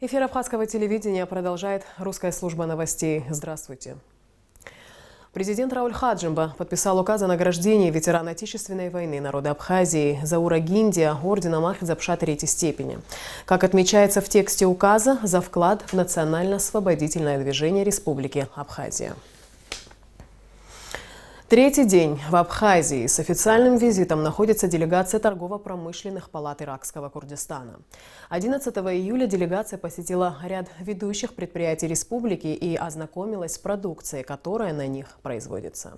Эфир абхазского телевидения продолжает русская служба новостей. Здравствуйте. Президент Рауль Хаджимба подписал указ о награждении ветерана Отечественной войны народа Абхазии Заура Гиндия орденом Ахмедза-Пша III степени. Как отмечается в тексте указа, за вклад в национально-освободительное движение Республики Абхазия. Третий день в Абхазии с официальным визитом находится делегация торгово-промышленных палат Иракского Курдистана. 11 июля делегация посетила ряд ведущих предприятий республики и ознакомилась с продукцией, которая на них производится.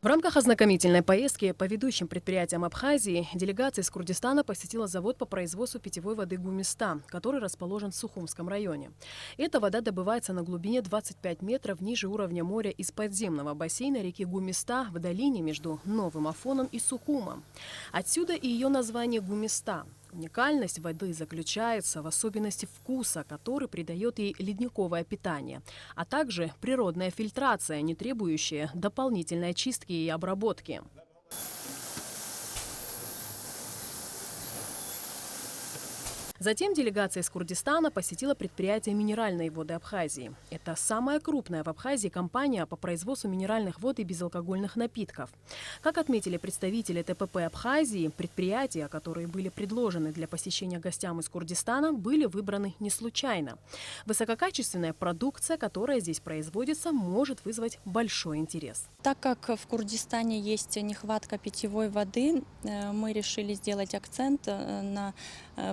В рамках ознакомительной поездки по ведущим предприятиям Абхазии делегация из Курдистана посетила завод по производству питьевой воды Гумиста, который расположен в Сухумском районе. Эта вода добывается на глубине 25 метров ниже уровня моря из подземного бассейна реки Гумиста в долине между Новым Афоном и Сухумом. Отсюда и ее название Гумиста. Уникальность воды заключается в особенности вкуса, который придает ей ледниковое питание, а также природная фильтрация, не требующая дополнительной очистки и обработки. Затем делегация из Курдистана посетила предприятие минеральной воды Абхазии. Это самая крупная в Абхазии компания по производству минеральных вод и безалкогольных напитков. Как отметили представители ТПП Абхазии, предприятия, которые были предложены для посещения гостям из Курдистана, были выбраны не случайно. Высококачественная продукция, которая здесь производится, может вызвать большой интерес. Так как в Курдистане есть нехватка питьевой воды, мы решили сделать акцент на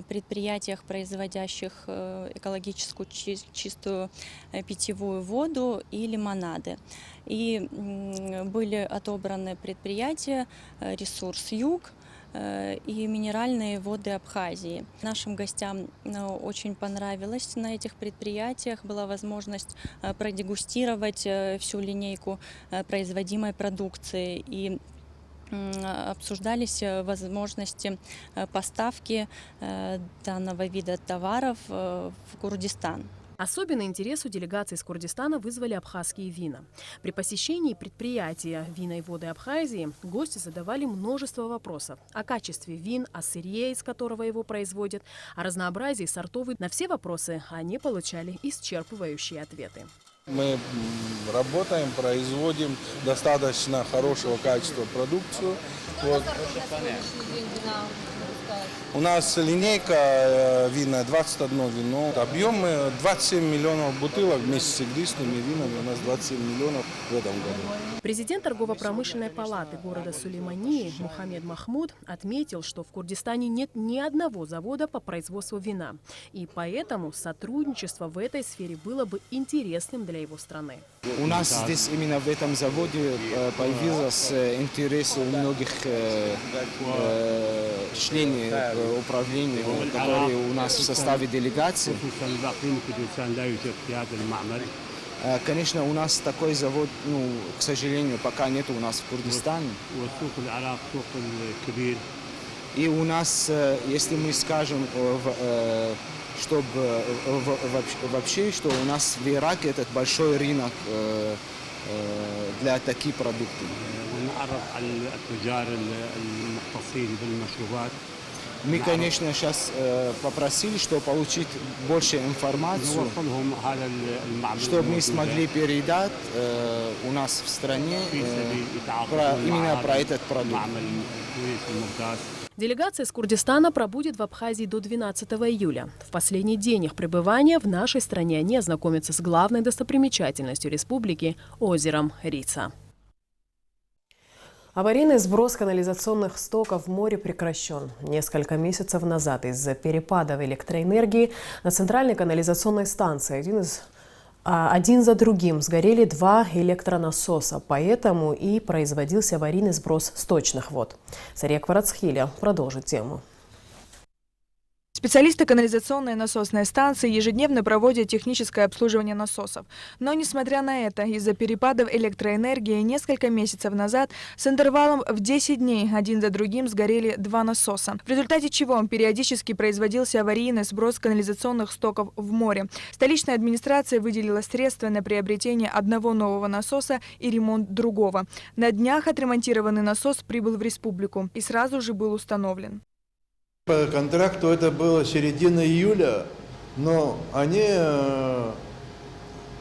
предприятиях, производящих экологическую чистую питьевую воду и лимонады. И были отобраны предприятия «Ресурс Юг» и минеральные воды Абхазии. Нашим гостям очень понравилось на этих предприятиях. Была возможность продегустировать всю линейку производимой продукции. И обсуждались возможности поставки данного вида товаров в Курдистан. Особенный интерес у делегации из Курдистана вызвали абхазские вина. При посещении предприятия вина и воды Абхазии гости задавали множество вопросов о качестве вин, о сырье, из которого его производят, о разнообразии сортов. На все вопросы они получали исчерпывающие ответы. Мы работаем, производим достаточно хорошего качества продукцию. Вот. У нас линейка вина 21 вино. Объемы 27 миллионов бутылок вместе с игристыми винами. У нас 27 миллионов в этом году. Президент торгово-промышленной палаты города Сулеймании Мухаммед Махмуд отметил, что в Курдистане нет ни одного завода по производству вина. И поэтому сотрудничество в этой сфере было бы интересным для его страны. У нас здесь именно в этом заводе появился интерес у многих членов управления, которые у нас в составе делегации. Конечно, у нас такой завод, к сожалению, пока нет у нас в Курдистане. И у нас, если мы скажем, чтобы вообще, что у нас в Ираке этот большой рынок для таких продуктов. Мы, конечно, сейчас попросили, чтобы получить больше информации, чтобы мы смогли передать у нас в стране именно про этот продукт. Делегация из Курдистана пробудет в Абхазии до 12 июля. В последний день их пребывания в нашей стране они ознакомятся с главной достопримечательностью республики – озером Рица. Аварийный сброс канализационных стоков в море прекращен. Несколько месяцев назад из-за перепадов электроэнергии на центральной канализационной станции один за другим сгорели 2 электронасоса, поэтому и производился аварийный сброс сточных вод. Сария Кварацхиля продолжит тему. Специалисты канализационной насосной станции ежедневно проводят техническое обслуживание насосов. Но, несмотря на это, из-за перепадов электроэнергии несколько месяцев назад с интервалом в 10 дней один за другим сгорели 2 насоса, в результате чего периодически производился аварийный сброс канализационных стоков в море. Столичная администрация выделила средства на приобретение одного нового насоса и ремонт другого. На днях отремонтированный насос прибыл в республику и сразу же был установлен. По контракту это было середина июля, но они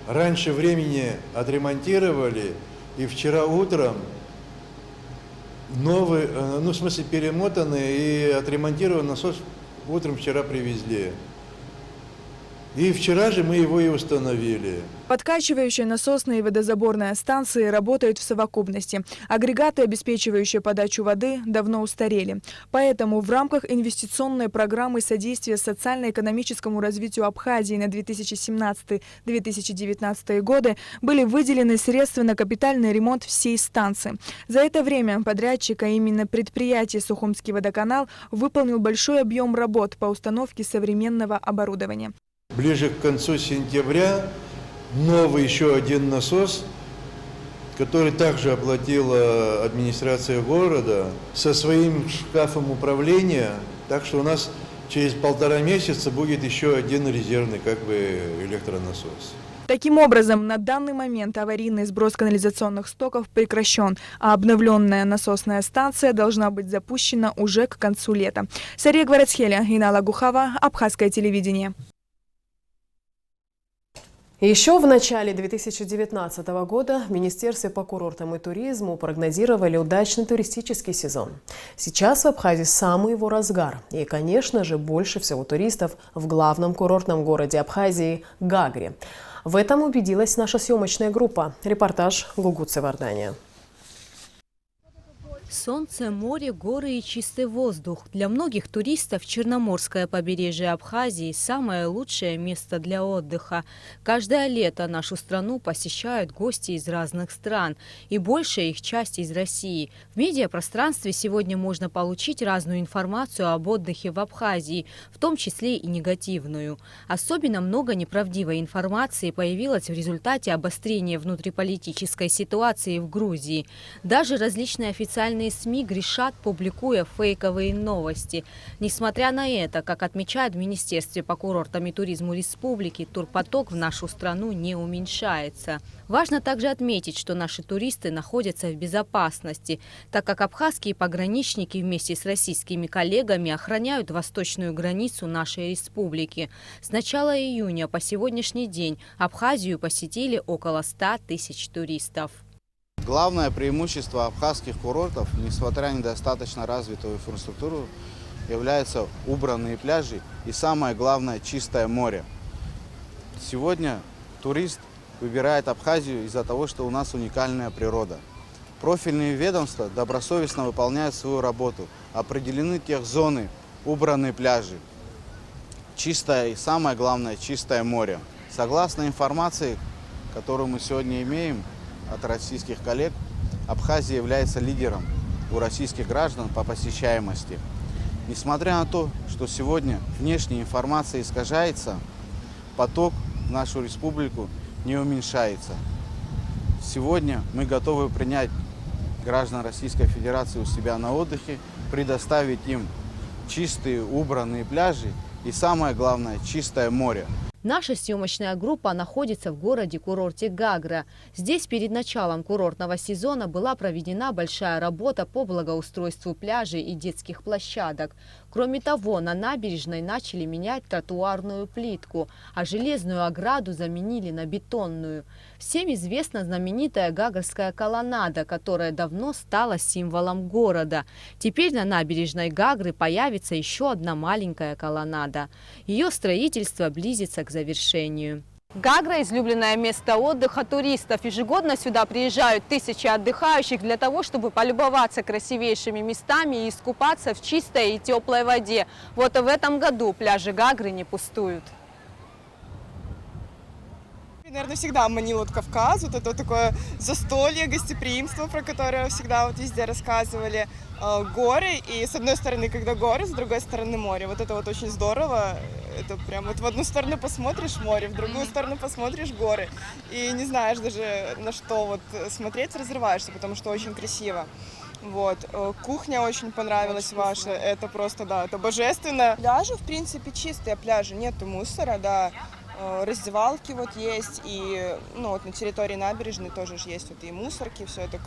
раньше времени отремонтировали, и вчера утром новый, ну в смысле перемотанный и отремонтированный насос утром вчера привезли. И вчера же мы его и установили. Подкачивающая насосная и водозаборная станции работают в совокупности. Агрегаты, обеспечивающие подачу воды, давно устарели. Поэтому в рамках инвестиционной программы содействия социально-экономическому развитию Абхазии на 2017-2019 годы были выделены средства на капитальный ремонт всей станции. За это время подрядчик, а именно предприятие «Сухумский водоканал», выполнил большой объем работ по установке современного оборудования. Ближе к концу сентября новый еще один насос, который также оплатила администрация города, со своим шкафом управления. Так что у нас через 1,5 месяца будет еще один резервный электронасос. Таким образом, на данный момент аварийный сброс канализационных стоков прекращен, а обновленная насосная станция должна быть запущена уже к концу лета. Сария Гварацхеля, Инала Гухава, Абхазское телевидение. Еще в начале 2019 года в Министерстве по курортам и туризму прогнозировали удачный туристический сезон. Сейчас в Абхазии самый его разгар. И, конечно же, больше всего туристов в главном курортном городе Абхазии – Гагре. В этом убедилась наша съемочная группа. Репортаж Гугуцы Вардания. Солнце, море, горы и чистый воздух. Для многих туристов Черноморское побережье Абхазии – самое лучшее место для отдыха. Каждое лето нашу страну посещают гости из разных стран, и большая их часть из России. В медиапространстве сегодня можно получить разную информацию об отдыхе в Абхазии, в том числе и негативную. Особенно много неправдивой информации появилось в результате обострения внутриполитической ситуации в Грузии. Даже различные официальные СМИ грешат, публикуя фейковые новости. Несмотря на это, как отмечают в Министерстве по курортам и туризму республики, турпоток в нашу страну не уменьшается. Важно также отметить, что наши туристы находятся в безопасности, так как абхазские пограничники вместе с российскими коллегами охраняют восточную границу нашей республики. С начала июня по сегодняшний день Абхазию посетили около 100 тысяч туристов. Главное преимущество абхазских курортов, несмотря на недостаточно развитую инфраструктуру, являются убранные пляжи и, самое главное, чистое море. Сегодня турист выбирает Абхазию из-за того, что у нас уникальная природа. Профильные ведомства добросовестно выполняют свою работу. Определены техзоны, убранные пляжи, чистое и, самое главное, чистое море. Согласно информации, которую мы сегодня имеем от российских коллег, Абхазия является лидером у российских граждан по посещаемости. Несмотря на то, что сегодня внешняя информация искажается, поток в нашу республику не уменьшается. Сегодня мы готовы принять граждан Российской Федерации у себя на отдыхе, предоставить им чистые, убранные пляжи и, самое главное, чистое море. Наша съемочная группа находится в городе-курорте Гагра. Здесь перед началом курортного сезона была проведена большая работа по благоустройству пляжей и детских площадок. Кроме того, на набережной начали менять тротуарную плитку, а железную ограду заменили на бетонную. Всем известна знаменитая Гагарская колоннада, которая давно стала символом города. Теперь на набережной Гагры появится еще одна маленькая колоннада. Ее строительство близится к завершению. Гагра – излюбленное место отдыха туристов. Ежегодно сюда приезжают тысячи отдыхающих для того, чтобы полюбоваться красивейшими местами и искупаться в чистой и теплой воде. Вот и в этом году пляжи Гагры не пустуют. Наверное, всегда манил от Кавказ, вот это такое застолье, гостеприимство, про которое всегда вот везде рассказывали, горы, и с одной стороны, когда горы, с другой стороны море, вот это вот очень здорово, это прям вот в одну сторону посмотришь море, в другую сторону посмотришь горы, и не знаешь даже на что вот смотреть, разрываешься, потому что очень красиво. Вот. Кухня очень понравилась ваша, это просто, да, это божественно. Пляжи, в принципе, чистые пляжи, нету мусора, да. Раздевалки вот есть, и вот на территории набережной тоже есть вот и мусорки, все это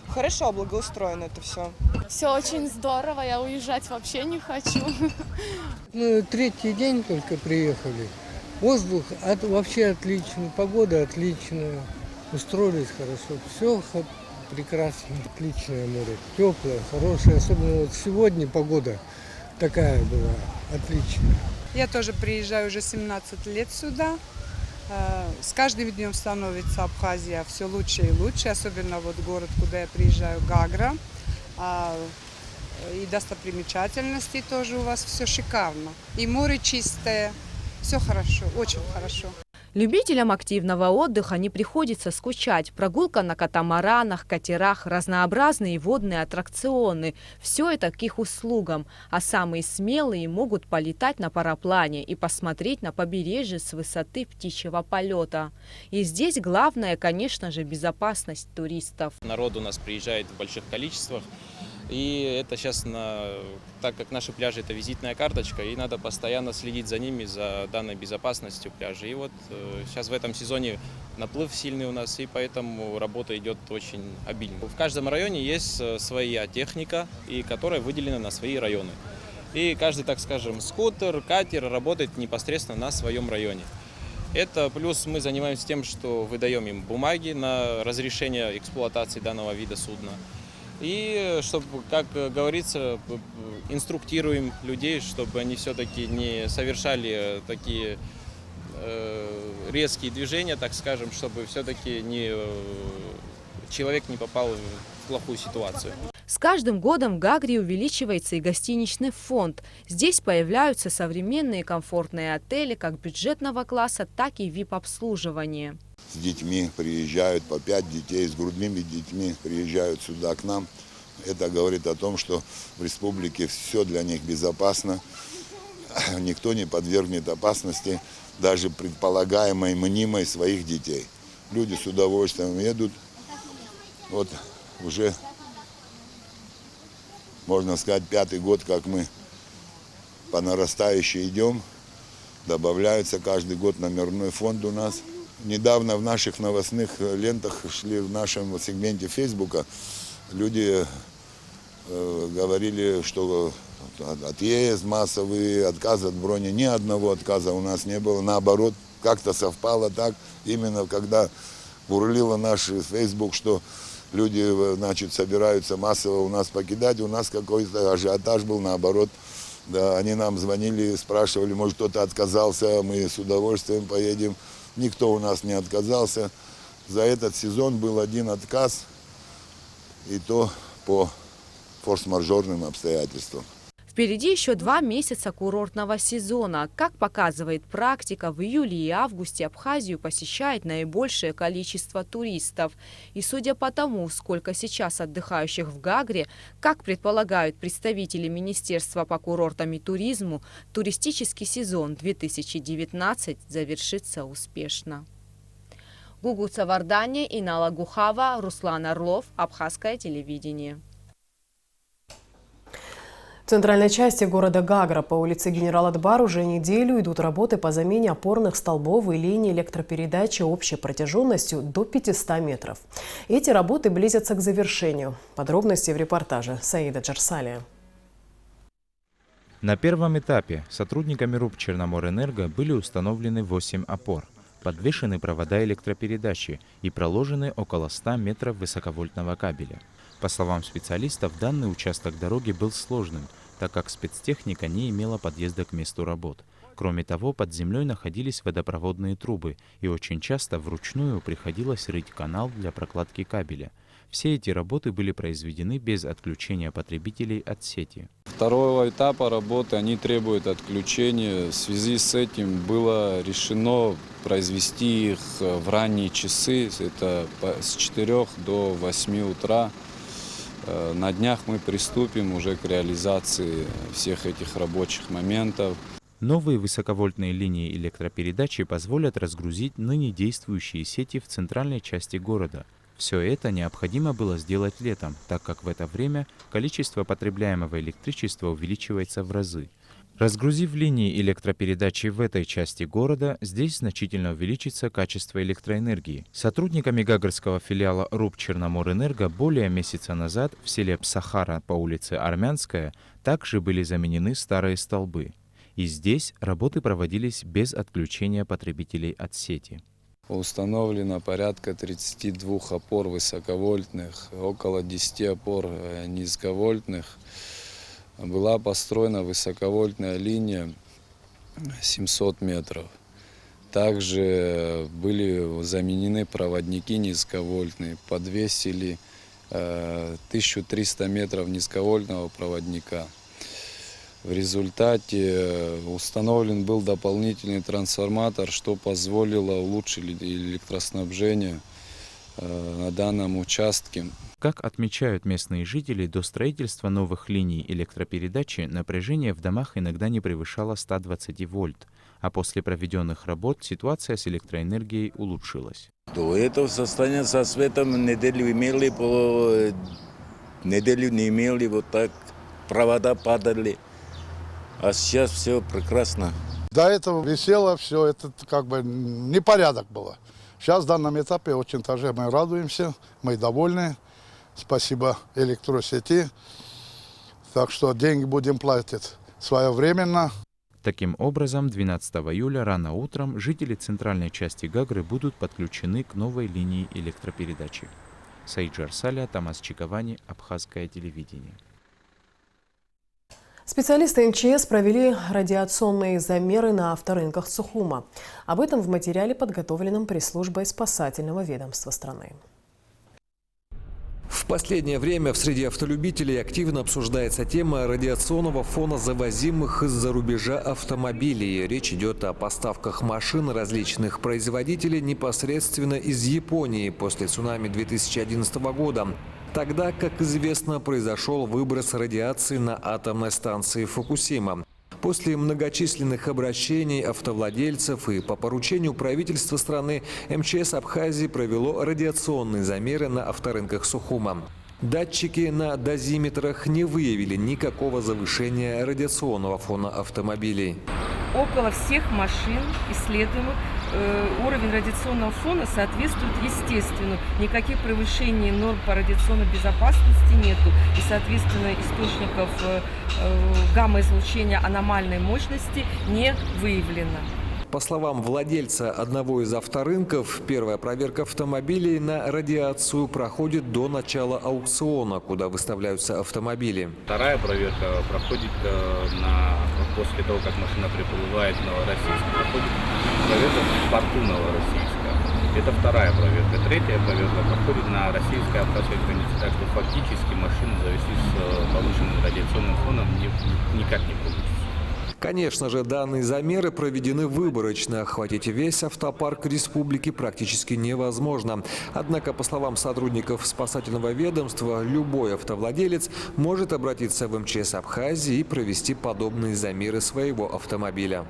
хорошо благоустроено это все. Все очень здорово, я уезжать вообще не хочу. Мы третий день только приехали. Воздух вообще отличный, погода отличная, устроились хорошо, все прекрасно, отличное море, теплое, хорошее, особенно вот сегодня погода такая была, отличная. Я тоже приезжаю уже 17 лет сюда. С каждым днем становится Абхазия все лучше и лучше, особенно вот город, куда я приезжаю, Гагра. И достопримечательностей тоже у вас все шикарно. И море чистое, все хорошо, очень хорошо. Любителям активного отдыха не приходится скучать. Прогулка на катамаранах, катерах, разнообразные водные аттракционы – все это к их услугам. А самые смелые могут полетать на параплане и посмотреть на побережье с высоты птичьего полета. И здесь главное, конечно же, безопасность туристов. Народ у нас приезжает в больших количествах. И это сейчас, так как наши пляжи – это визитная карточка, и надо постоянно следить за ними, за данной безопасностью пляжа. И вот сейчас в этом сезоне наплыв сильный у нас, и поэтому работа идет очень обильно. В каждом районе есть своя техника, и которая выделена на свои районы. И каждый, так скажем, скутер, катер работает непосредственно на своем районе. Это плюс мы занимаемся тем, что выдаем им бумаги на разрешение эксплуатации данного вида судна. И, чтобы, как говорится, инструктируем людей, чтобы они все-таки не совершали такие резкие движения, так скажем, чтобы все-таки человек не попал в плохую ситуацию. С каждым годом в Гагре увеличивается и гостиничный фонд. Здесь появляются современные комфортные отели как бюджетного класса, так и VIP-обслуживания. С детьми приезжают, по 5 детей, с грудными детьми приезжают сюда к нам. Это говорит о том, что в республике все для них безопасно. Никто не подвергнет опасности даже предполагаемой, мнимой своих детей. Люди с удовольствием едут. Вот уже, можно сказать, 5-й год, как мы по нарастающей идем. Добавляется каждый год номерной фонд у нас. Недавно в наших новостных лентах шли в нашем сегменте Фейсбука. Люди говорили, что отъезд массовый, отказ от брони. Ни одного отказа у нас не было. Наоборот, как-то совпало так. Именно когда бурлило наш Фейсбук, что люди, значит, собираются массово у нас покидать. У нас какой-то ажиотаж был, наоборот. Да, они нам звонили, спрашивали, может, кто-то отказался, мы с удовольствием поедем. Никто у нас не отказался. За этот сезон был один отказ, и то по форс-мажорным обстоятельствам. Впереди еще 2 месяца курортного сезона. Как показывает практика, в июле и августе Абхазию посещает наибольшее количество туристов. И судя по тому, сколько сейчас отдыхающих в Гагре, как предполагают представители Министерства по курортам и туризму, туристический сезон 2019 завершится успешно. Гугуца Вардане, Инала Гухава, Руслан Орлов, Абхазское телевидение. В центральной части города Гагра по улице Генерал-Атбар уже неделю идут работы по замене опорных столбов и линий электропередачи общей протяженностью до 500 метров. Эти работы близятся к завершению. Подробности в репортаже Саида Джарсалия. На первом этапе сотрудниками РУП «Черноморэнерго» были установлены 8 опор, подвешены провода электропередачи и проложены около 100 метров высоковольтного кабеля. По словам специалистов, данный участок дороги был сложным, так как спецтехника не имела подъезда к месту работ. Кроме того, под землей находились водопроводные трубы, и очень часто вручную приходилось рыть канал для прокладки кабеля. Все эти работы были произведены без отключения потребителей от сети. Второго этапа работы они требуют отключения. В связи с этим было решено произвести их в ранние часы, это с 4 до 8 утра. На днях мы приступим уже к реализации всех этих рабочих моментов. Новые высоковольтные линии электропередачи позволят разгрузить ныне действующие сети в центральной части города. Все это необходимо было сделать летом, так как в это время количество потребляемого электричества увеличивается в разы. Разгрузив линии электропередачи в этой части города, здесь значительно увеличится качество электроэнергии. Сотрудниками гагрского филиала РУП «Черноморэнерго» более месяца назад в селе Псахара по улице Армянская также были заменены старые столбы. И здесь работы проводились без отключения потребителей от сети. Установлено порядка 32 опор высоковольтных, около 10 опор низковольтных. Была построена высоковольтная линия 700 метров. Также были заменены проводники низковольтные, подвесили 1300 метров низковольтного проводника. В результате установлен был дополнительный трансформатор, что позволило улучшить электроснабжение на данном участке. Как отмечают местные жители, до строительства новых линий электропередачи напряжение в домах иногда не превышало 120 вольт, а после проведенных работ ситуация с электроэнергией улучшилась. До этого состояния со светом неделю не имели, вот так провода падали. А сейчас все прекрасно. До этого висело все, это как бы непорядок было. Сейчас в данном этапе очень тоже мы радуемся, мы довольны. Спасибо электросети. Так что деньги будем платить своевременно. Таким образом, 12 июля рано утром жители центральной части Гагры будут подключены к новой линии электропередачи. Саиджар Саля, Тамас Чиковани, Абхазское телевидение. Специалисты МЧС провели радиационные замеры на авторынках Сухума. Об этом в материале, подготовленном пресс-службой спасательного ведомства страны. В последнее время в среде автолюбителей активно обсуждается тема радиационного фона завозимых из-за рубежа автомобилей. Речь идет о поставках машин различных производителей непосредственно из Японии после цунами 2011 года. Тогда, как известно, произошел выброс радиации на атомной станции Фукусима. После многочисленных обращений автовладельцев и по поручению правительства страны МЧС Абхазии провело радиационные замеры на авторынках Сухума. Датчики на дозиметрах не выявили никакого завышения радиационного фона автомобилей. Около всех машин исследуемых уровень радиационного фона соответствует естественному. Никаких превышений норм по радиационной безопасности нету. И, соответственно, источников гамма-излучения аномальной мощности не выявлено. По словам владельца одного из авторынков, первая проверка автомобилей на радиацию проходит до начала аукциона, куда выставляются автомобили. Вторая проверка проходит после того, как машина приплывает в Новороссийск, проходит проверка в порту Новороссийска. Это вторая проверка. Третья проверка проходит на российской авторской границе. Так что фактически машина завести с повышенным радиационным фоном никак не получится. Конечно же, данные замеры проведены выборочно. Охватить весь автопарк республики практически невозможно. Однако, по словам сотрудников спасательного ведомства, любой автовладелец может обратиться в МЧС Абхазии и провести подобные замеры своего автомобиля.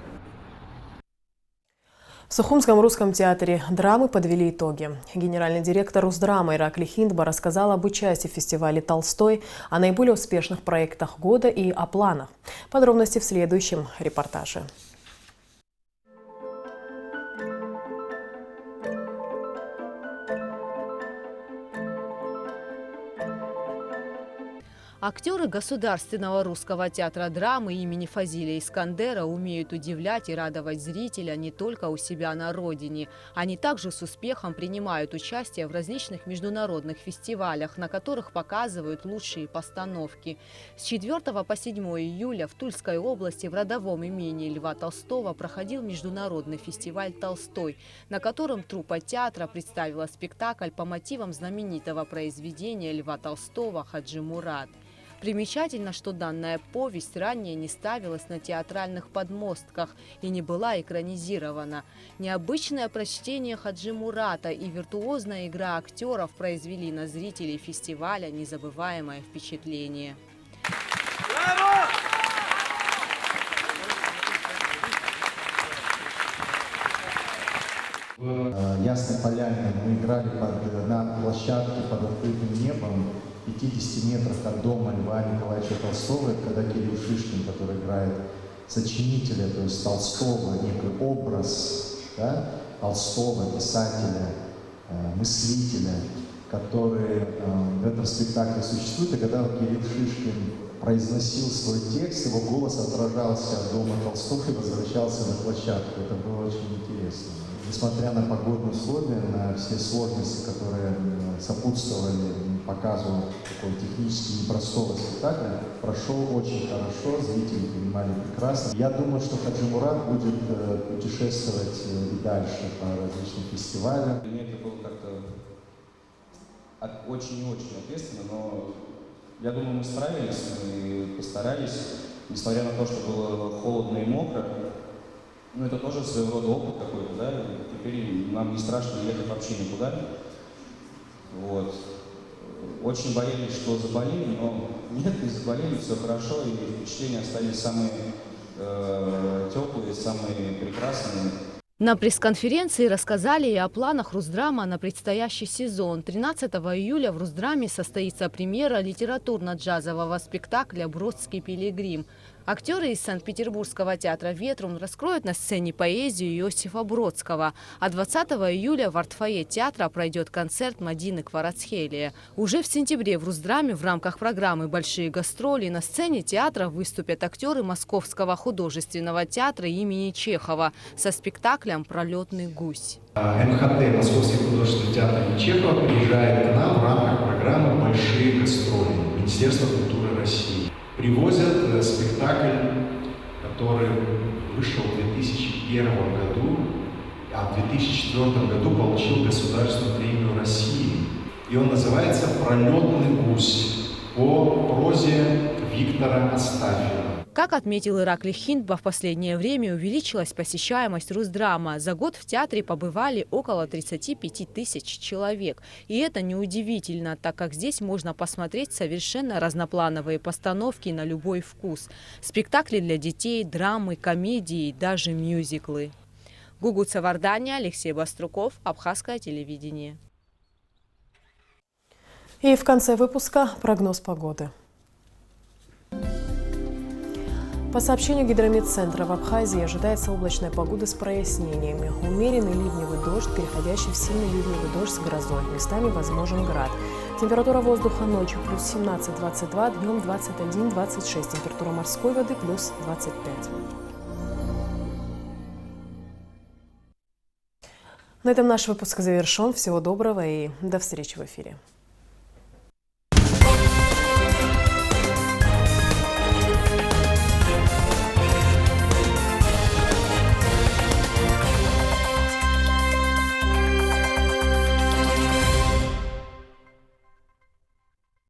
В Сухумском русском театре драмы подвели итоги. Генеральный директор Руздрамы Иракли Хиндба рассказал об участии в фестивале «Толстой», о наиболее успешных проектах года и о планах. Подробности в следующем репортаже. Актеры Государственного русского театра драмы имени Фазиля Искандера умеют удивлять и радовать зрителя не только у себя на родине. Они также с успехом принимают участие в различных международных фестивалях, на которых показывают лучшие постановки. С 4 по 7 июля в Тульской области в родовом имении Льва Толстого проходил международный фестиваль «Толстой», на котором труппа театра представила спектакль по мотивам знаменитого произведения Льва Толстого «Хаджи Мурат». Примечательно, что данная повесть ранее не ставилась на театральных подмостках и не была экранизирована. Необычное прочтение Хаджи Мурата и виртуозная игра актеров произвели на зрителей фестиваля незабываемое впечатление. В Ясной Поляне мы играли на площадке под открытым небом, 50 метрах от дома Льва Николаевича Толстого, когда Кирилл Шишкин, который играет сочинителя, то есть Толстого, некий образ, да, Толстого, писателя, мыслителя, который в этом спектакле существует. И когда Кирилл Шишкин произносил свой текст, его голос отражался от дома Толстого и возвращался на площадку. Это было очень интересно. Несмотря на погодные условия, на все сложности, которые сопутствовали показу такого технически непростого спектакля, прошел очень хорошо, зрители принимали прекрасно. Я думаю, что Хаджи Мурат будет путешествовать и дальше по различным фестивалям. Для меня это было как-то очень и очень ответственно, но я думаю, мы справились, мы постарались, несмотря на то, что было холодно и мокро. Ну, это тоже своего рода опыт какой-то, да, теперь нам не страшно ехать вообще никуда. Вот. Очень боялись, что заболели, но нет, не заболели, все хорошо, и впечатления остались самые теплые, самые прекрасные. На пресс-конференции рассказали и о планах Русдрама на предстоящий сезон. 13 июля в Русдраме состоится премьера литературно-джазового спектакля «Бродский пилигрим». Актеры из Санкт-Петербургского театра «Ветрум» раскроют на сцене поэзию Иосифа Бродского. А 20 июля в артфойе театра пройдет концерт Мадины Кварацхелия. Уже в сентябре в Русдраме в рамках программы «Большие гастроли» на сцене театра выступят актеры Московского художественного театра имени Чехова со спектаклем «Пролетный гусь». МХТ, Московский художественный театр имени Чехова, приезжает к нам в рамках программы «Большие гастроли» Министерства культуры России. Привозят спектакль, который вышел в 2001 году, а в 2004 году получил Государственную премию России. И он называется «Пролетный гусь» по прозе Виктора Астафьева. Как отметил Ираклий Хиндба, в последнее время увеличилась посещаемость Русдрама. За год в театре побывали около 35 тысяч человек. И это неудивительно, так как здесь можно посмотреть совершенно разноплановые постановки на любой вкус. Спектакли для детей, драмы, комедии, даже мюзиклы. Гугут Савардания, Алексей Баструков, Абхазское телевидение. И в конце выпуска прогноз погоды. По сообщению Гидрометцентра, в Абхазии ожидается облачная погода с прояснениями. Умеренный ливневый дождь, переходящий в сильный ливневый дождь с грозой. Местами возможен град. Температура воздуха ночью плюс 17-22, днем 21-26. Температура морской воды плюс 25. На этом наш выпуск завершен. Всего доброго и до встречи в эфире.